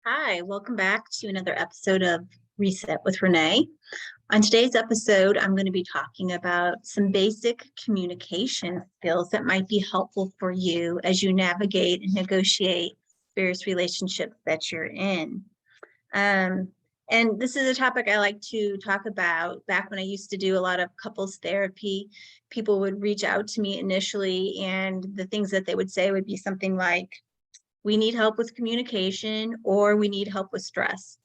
Hi, welcome back to another episode of Reset with Renee. On today's episode, I'm going to be talking about some basic communication skills that might be helpful for you as you navigate and negotiate various relationships that you're in. And this is a topic I like to talk about. Back when I used to do a lot of couples therapy, people would reach out to me initially, and the things that they would say would be something like, we need help with communication, or we need help with stress.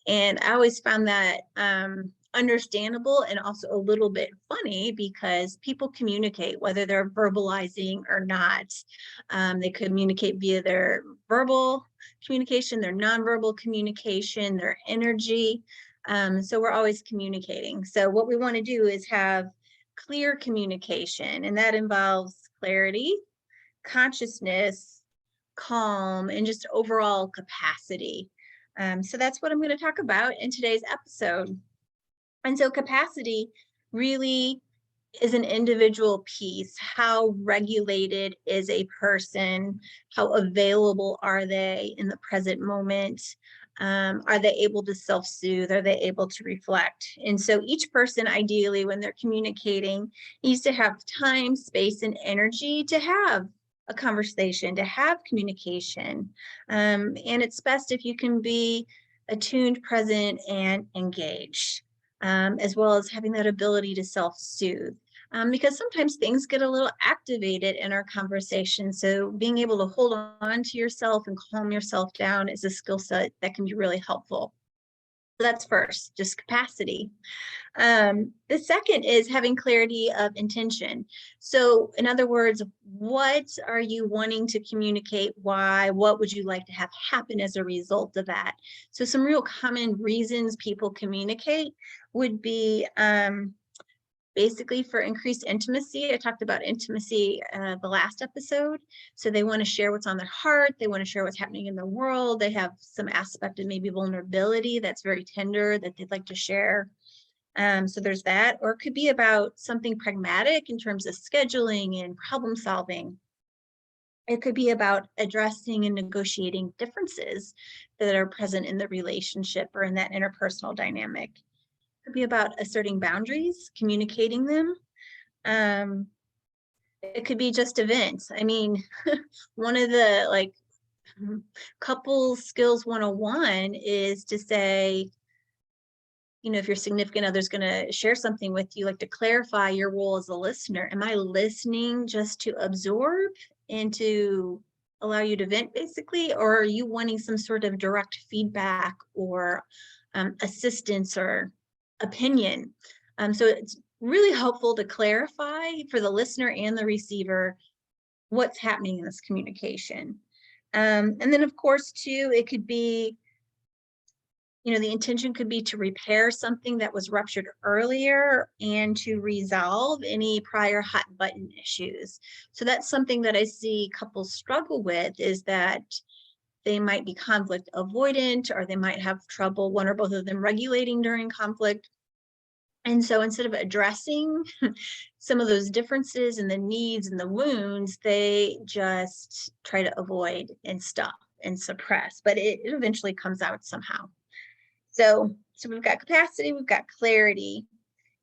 And I always found that understandable and also a little bit funny because people communicate whether they're verbalizing or not. They communicate via their verbal communication, their nonverbal communication, their energy. So we're always communicating. So what we want to do is have clear communication, and that involves clarity, consciousness, calm, and just overall capacity. So that's what I'm going to talk about in today's episode. And so capacity really is an individual piece. How regulated is a person? How available are they in the present moment? Are they able to self-soothe? Are they able to reflect? And so each person, ideally, when they're communicating, needs to have time, space, and energy to have a conversation, to have communication. And it's best if you can be attuned, present, and engaged, as well as having that ability to self-soothe. Because sometimes things get a little activated in our conversation. So being able to hold on to yourself and calm yourself down is a skill set that can be really helpful. So that's first, just capacity. The second is having clarity of intention. So in other words, what are you wanting to communicate? Why? What would you like to have happen as a result of that? So some real common reasons people communicate would be basically for increased intimacy. I talked about intimacy the last episode. So they want to share what's on their heart. They want to share what's happening in the world. They have some aspect of maybe vulnerability that's very tender that they'd like to share. So there's that. Or it could be about something pragmatic in terms of scheduling and problem solving. It could be about addressing and negotiating differences that are present in the relationship or in that interpersonal dynamic. It could be about asserting boundaries, communicating them. It could be just events. I mean, one of the couples skills 101 is to say, if your significant other is going to share something with you, like to clarify your role as a listener. Am I listening just to absorb and to allow you to vent, basically? Or are you wanting some sort of direct feedback or assistance or opinion? So it's really helpful to clarify for the listener and the receiver what's happening in this communication. And then, of course, too, it could be, the intention could be to repair something that was ruptured earlier and to resolve any prior hot button issues. So that's something that I see couples struggle with, is that they might be conflict avoidant, or they might have trouble, one or both of them, regulating during conflict. And so instead of addressing some of those differences and the needs and the wounds, they just try to avoid and stop and suppress, but it eventually comes out somehow. So we've got capacity, we've got clarity.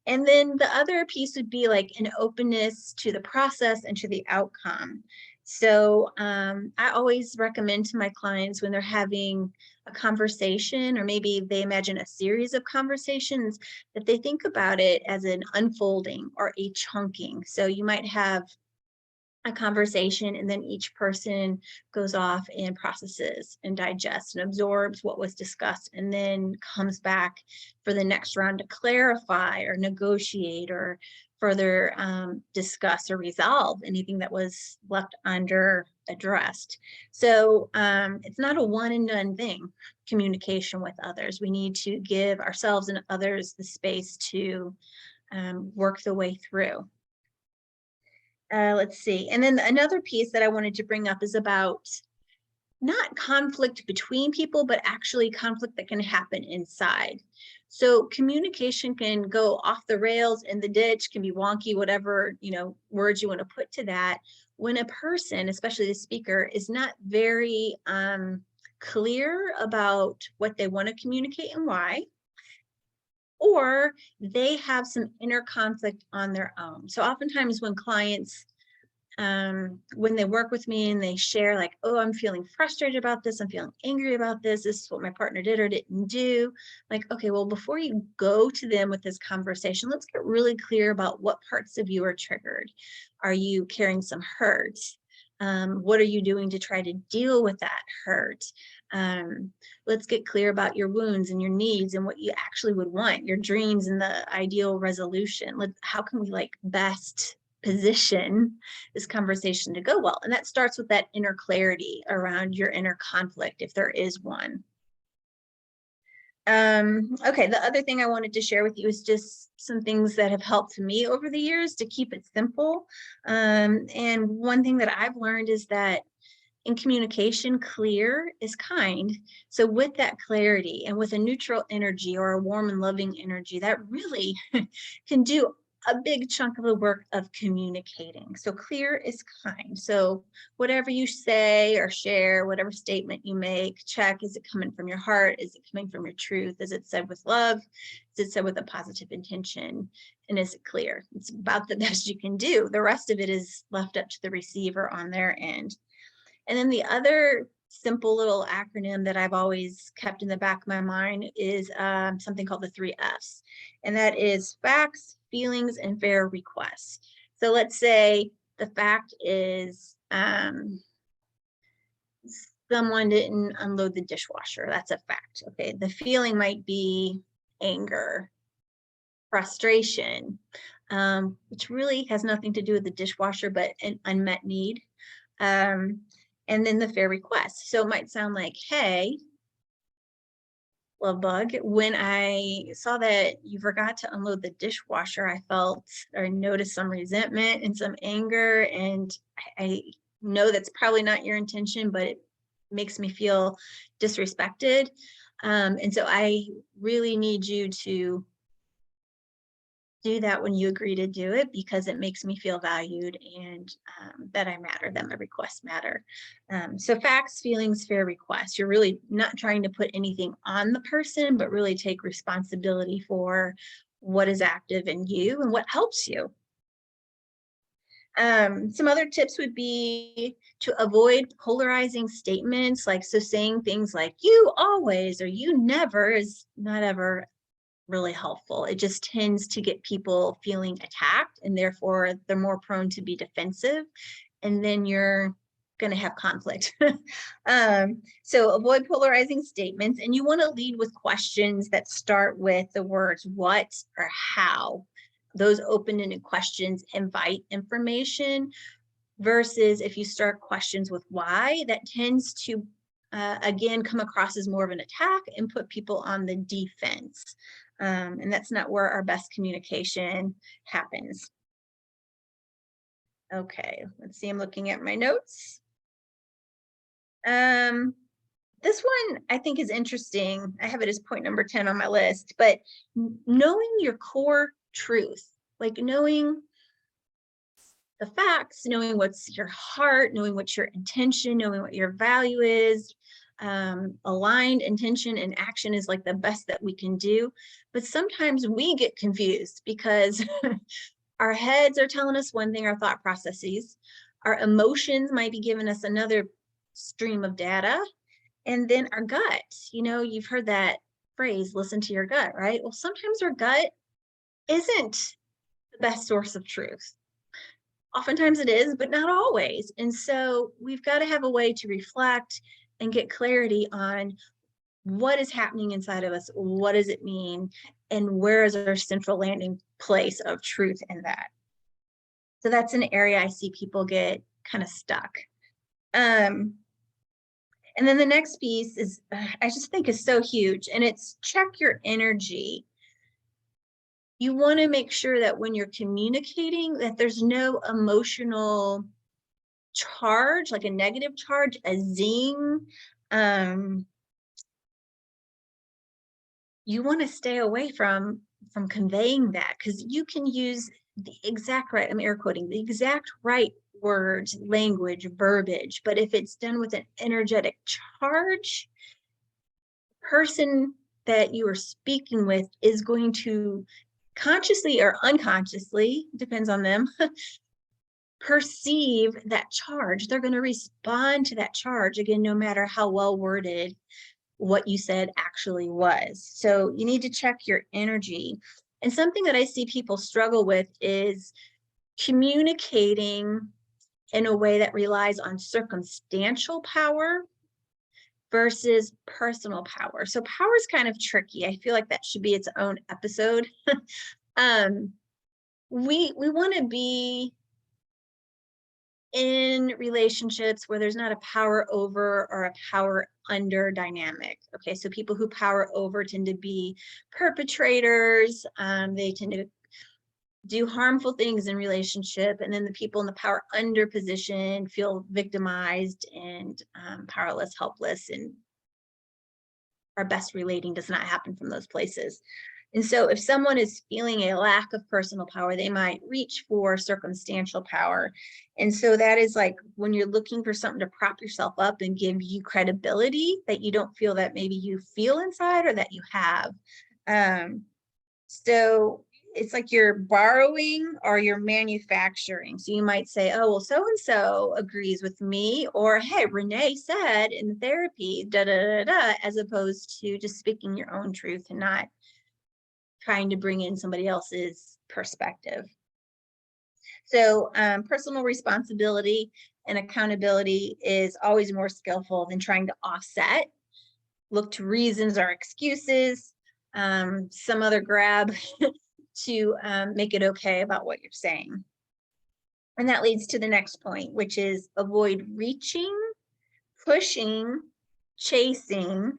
And then the other piece would be like an openness to the process and to the outcome. So I always recommend to my clients, when they're having a conversation, or maybe they imagine a series of conversations, that they think about it as an unfolding or a chunking. So you might have a conversation, and then each person goes off and processes and digests and absorbs what was discussed, and then comes back for the next round to clarify or negotiate or further discuss or resolve anything that was left under addressed. So it's not a one and done thing, communication with others. We need to give ourselves and others the space to work the way through. Let's see. And then another piece that I wanted to bring up is about not conflict between people, but actually conflict that can happen inside. So communication can go off the rails, in the ditch, can be wonky, whatever, words you want to put to that, when a person, especially the speaker, is not very clear about what they want to communicate and why, or they have some inner conflict on their own. So oftentimes when clients, when they work with me and they share like, oh, I'm feeling frustrated about this, I'm feeling angry about this is what my partner did or didn't do. Like, okay, well, before you go to them with this conversation, let's get really clear about what parts of you are triggered. Are you carrying some hurt? What are you doing to try to deal with that hurt? Let's get clear about your wounds and your needs and what you actually would want, your dreams and the ideal resolution. How can we like best position this conversation to go well? And that starts with that inner clarity around your inner conflict, if there is one. Okay, the other thing I wanted to share with you is just some things that have helped me over the years to keep it simple. And one thing that I've learned is that in communication, clear is kind. So with that clarity and with a neutral energy or a warm and loving energy, that really can do a big chunk of the work of communicating. So clear is kind. So whatever you say or share, whatever statement you make, check, is it coming from your heart? Is it coming from your truth? Is it said with love? Is it said with a positive intention? And is it clear? It's about the best you can do. The rest of it is left up to the receiver on their end. And then the other simple little acronym that I've always kept in the back of my mind is something called the 3Fs. And that is facts, feelings, and fair requests. So let's say the fact is someone didn't unload the dishwasher. That's a fact. Okay. The feeling might be anger, frustration, which really has nothing to do with the dishwasher, but an unmet need. And then the fair request. So it might sound like, hey, love bug, when I saw that you forgot to unload the dishwasher, I felt or noticed some resentment and some anger. And I know that's probably not your intention, but it makes me feel disrespected. And so I really need you to do that when you agree to do it, because it makes me feel valued and that I matter, that my requests matter. So facts, feelings, fair requests. You're really not trying to put anything on the person, but really take responsibility for what is active in you and what helps you. Some other tips would be to avoid polarizing statements, like, so saying things like you always or you never is not ever really helpful. It just tends to get people feeling attacked, and therefore they're more prone to be defensive, and then you're going to have conflict. So avoid polarizing statements, and you want to lead with questions that start with the words what or how. Those open-ended questions invite information, versus if you start questions with why, that tends to again come across as more of an attack and put people on the defense. And that's not where our best communication happens. Okay, let's see, I'm looking at my notes. This one I think is interesting. I have it as point number 10 on my list, but knowing your core truth, like knowing the facts, knowing what's your heart, knowing what's your intention, knowing what your value is. Aligned intention and action is like the best that we can do. But sometimes we get confused because our heads are telling us one thing, our thought processes, our emotions might be giving us another stream of data, and then our gut. You've heard that phrase, listen to your gut, right? Well, sometimes our gut isn't the best source of truth. Oftentimes it is, but not always. And so we've got to have a way to reflect and get clarity on what is happening inside of us, what does it mean, and where is our central landing place of truth in that. So that's an area I see people get kind of stuck. And then the next piece is, I just think is so huge, and it's check your energy. You want to make sure that when you're communicating, that there's no emotional charge, like a negative charge, a zing. You want to stay away from conveying that, because you can use the exact right, I'm air quoting, the exact right words, language, verbiage. But if it's done with an energetic charge, person that you are speaking with is going to consciously or unconsciously, depends on them, perceive that charge. They're going to respond to that charge, again, no matter how well worded what you said actually was. So you need to check your energy. And something that I see people struggle with is communicating in a way that relies on circumstantial power versus personal power. So power is kind of tricky. I feel like that should be its own episode. We want to be in relationships where there's not a power over or a power under dynamic. Okay, so people who power over tend to be perpetrators. They tend to do harmful things in relationship, and then the people in the power under position feel victimized and powerless, helpless, and our best relating does not happen from those places. And so if someone is feeling a lack of personal power, they might reach for circumstantial power. And so that is like when you're looking for something to prop yourself up and give you credibility that you don't feel that maybe you feel inside or that you have. So it's like you're borrowing or you're manufacturing. So you might say, oh, well, so-and-so agrees with me, or hey, Renee said in therapy, da, da, da, da, as opposed to just speaking your own truth and not trying to bring in somebody else's perspective. So personal responsibility and accountability is always more skillful than trying to offset, look to reasons or excuses, some other grab to make it okay about what you're saying. And that leads to the next point, which is avoid reaching, pushing, chasing,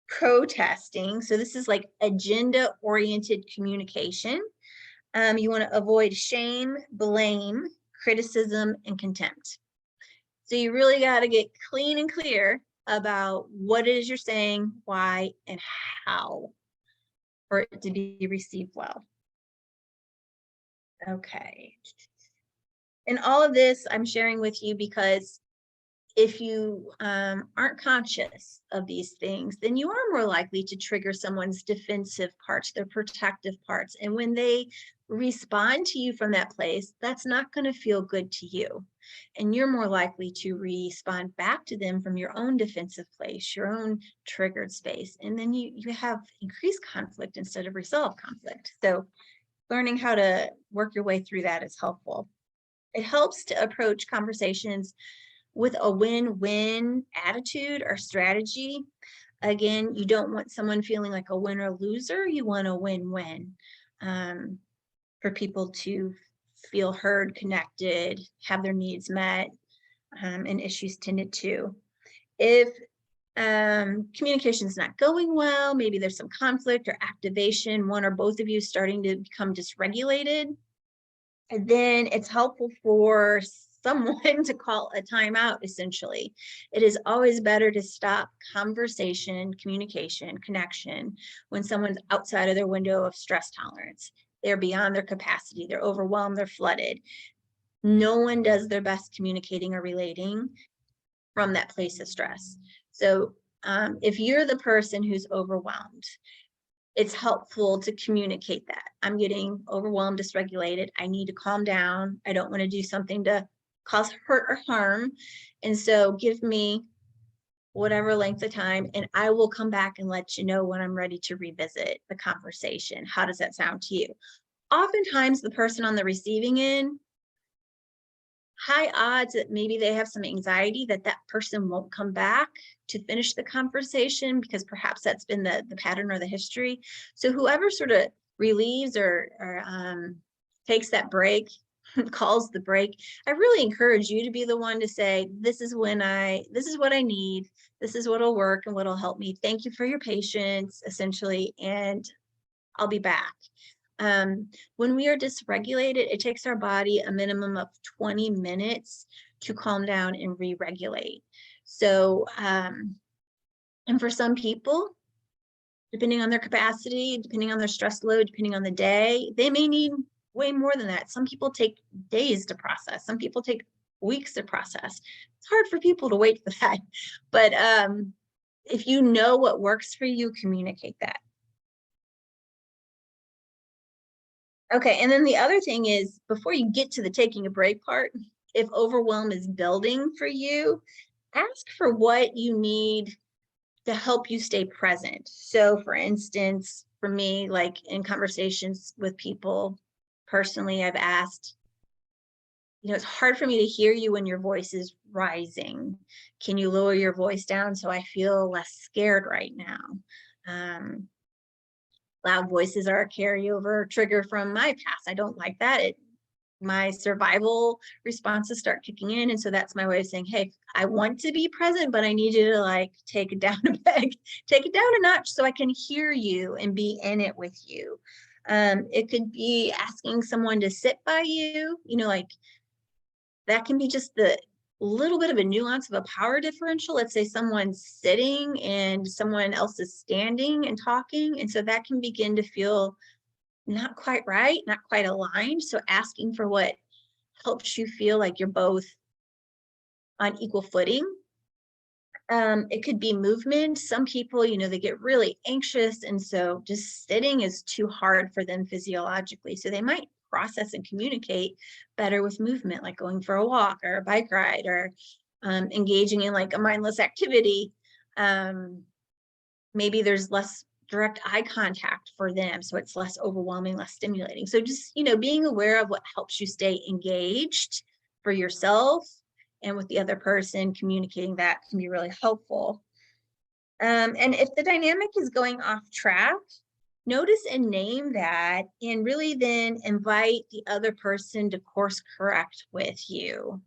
protesting. So this is like agenda-oriented communication. You want to avoid shame, blame, criticism, and contempt. So you really got to get clean and clear about what it is you're saying, why, and how for it to be received well. Okay. And all of this I'm sharing with you because if you aren't conscious of these things, then you are more likely to trigger someone's defensive parts, their protective parts. And when they respond to you from that place, that's not going to feel good to you. And you're more likely to respond back to them from your own defensive place, your own triggered space. And then you have increased conflict instead of resolved conflict. So learning how to work your way through that is helpful. It helps to approach conversations with a win-win attitude or strategy. Again, you don't want someone feeling like a winner loser. You want a win-win for people to feel heard, connected, have their needs met, and issues tended to. If communication is not going well, maybe there's some conflict or activation, one or both of you starting to become dysregulated, and then it's helpful for someone to call a timeout, essentially. It is always better to stop conversation, communication, connection when someone's outside of their window of stress tolerance. They're beyond their capacity, they're overwhelmed, they're flooded. No one does their best communicating or relating from that place of stress. So if you're the person who's overwhelmed, it's helpful to communicate that. I'm getting overwhelmed, dysregulated. I need to calm down. I don't want to do something to cause hurt or harm. And so give me whatever length of time, and I will come back and let you know when I'm ready to revisit the conversation. How does that sound to you? Oftentimes, the person on the receiving end, high odds that maybe they have some anxiety that that person won't come back to finish the conversation because perhaps that's been the pattern or the history. So whoever sort of relieves or takes that break, calls the break, I really encourage you to be the one to say, this is what I need, this is what'll work and what'll help me. Thank you for your patience, essentially, and I'll be back. When we are dysregulated, it takes our body a minimum of 20 minutes to calm down and re-regulate. So, and for some people, depending on their capacity, depending on their stress load, depending on the day, they may need way more than that. Some people take days to process. Some people take weeks to process. It's hard for people to wait for that. But if you know what works for you, communicate that. Okay, and then the other thing is, before you get to the taking a break part, if overwhelm is building for you, ask for what you need to help you stay present. So for instance, for me, like in conversations with people personally, I've asked, it's hard for me to hear you when your voice is rising. Can you lower your voice down so I feel less scared right now? Loud voices are a carryover trigger from my past. I don't like that. My survival responses start kicking in. And so that's my way of saying, hey, I want to be present, but I need you to like take it down a peg, take it down a notch so I can hear you and be in it with you. It could be asking someone to sit by you, like that can be just the little bit of a nuance of a power differential. Let's say someone's sitting and someone else is standing and talking. And so that can begin to feel not quite right, not quite aligned. So asking for what helps you feel like you're both on equal footing. It could be movement. Some people, they get really anxious. And so just sitting is too hard for them physiologically. So they might process and communicate better with movement, like going for a walk or a bike ride or engaging in like a mindless activity. Maybe there's less direct eye contact for them, so it's less overwhelming, less stimulating. So just, being aware of what helps you stay engaged for yourself and with the other person, communicating that can be really helpful. And if the dynamic is going off track, notice and name that, and really then invite the other person to course correct with you.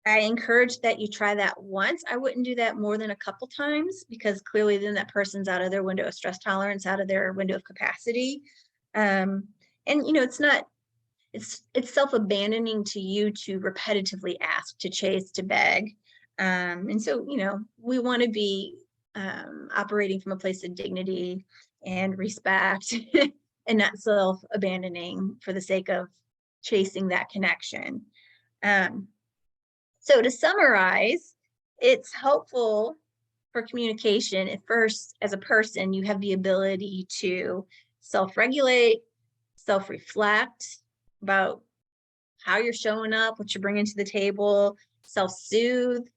I encourage that you try that once. I wouldn't do that more than a couple times, because clearly then that person's out of their window of stress tolerance, out of their window of capacity. And it's self-abandoning to you to repetitively ask, to chase, to beg. And so, we want to be operating from a place of dignity and respect and not self-abandoning for the sake of chasing that connection. So to summarize, it's helpful for communication. At first, as a person, you have the ability to self-regulate, self-reflect about how you're showing up, what you're bringing to the table, self-soothe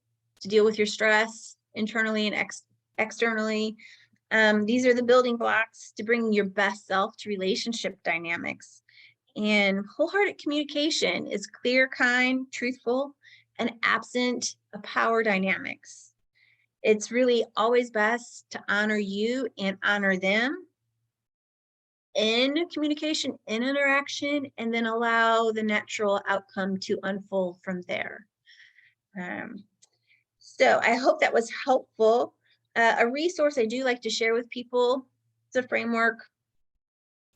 to deal with your stress internally and externally. These are the building blocks to bring your best self to relationship dynamics. And wholehearted communication is clear, kind, truthful, and absent of power dynamics. It's really always best to honor you and honor them in communication, in interaction, and then allow the natural outcome to unfold from there. So I hope that was helpful. A resource I do like to share with people, it's a framework.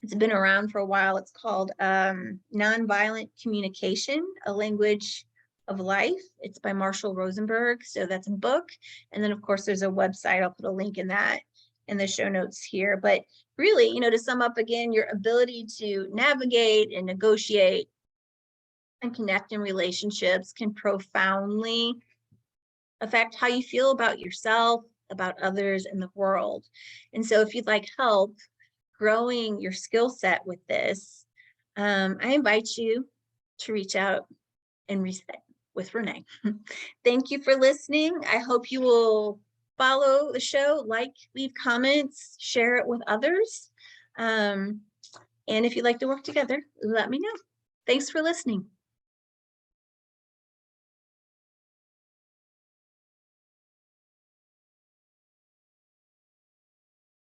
It's been around for a while. It's called Nonviolent Communication, A Language of Life. It's by Marshall Rosenberg. So that's a book. And then, of course, there's a website. I'll put a link in that in the show notes here. But really, to sum up again, your ability to navigate and negotiate and connect in relationships can profoundly affect how you feel about yourself, about others, and the world. And so if you'd like help growing your skill set with this, I invite you to reach out and reset with Renee. Thank you for listening. I hope you will follow the show, leave comments, share it with others. And if you'd like to work together, let me know. Thanks for listening.